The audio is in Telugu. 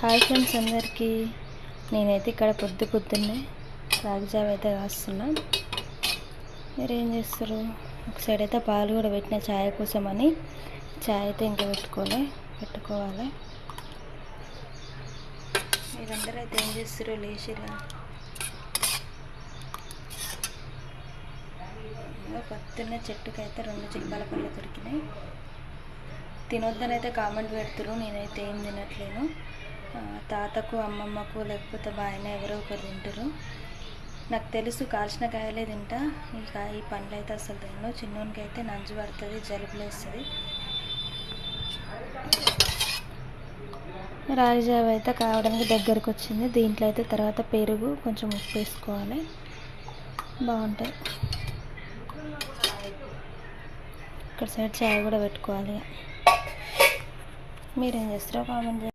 హాయ్ ఫ్రెండ్స్ అందరికీ. నేనైతే ఇక్కడ పొద్దున్నే రాగి జావ అయితే కాస్తున్నా. మీరు ఏం చేస్తారు? ఒక సైడ్ అయితే పాలు కూడా పెట్టిన ఛాయ్ కోసమని. ఛాయ్ అయితే ఇంకా పెట్టుకోవాలి. మీరందరూ అయితే ఏం చేస్తారు? లేచిరా పొద్దున్నే చెట్టుకైతే 2 చిలకల పళ్ళు దొరికినాయి. తినొద్దని అయితే కామెంట్ పెడుతురు. నేనైతే ఏం తినట్లేను. తాతకు అమ్మమ్మకు లేకపోతే బాయన ఎవరో ఒకరు తింటారు. నాకు తెలుసు కాల్చిన కాయలే తింటా. ఈ పండ్లు అయితే అసలు తిన్ను. చిన్నోనికి అయితే నంజు పడుతుంది, జలుబులు వేస్తుంది. రాగి జావ అయితే కావడానికి దగ్గరకు వచ్చింది. దీంట్లో అయితే తర్వాత పెరుగు కొంచెం ఉప్పు వేసుకోవాలి, బాగుంటుంది. ఇక్కడ సైడ్ చాయ్ కూడా పెట్టుకోవాలి. మీరేం చేస్తారో కామెంట్ చేయండి.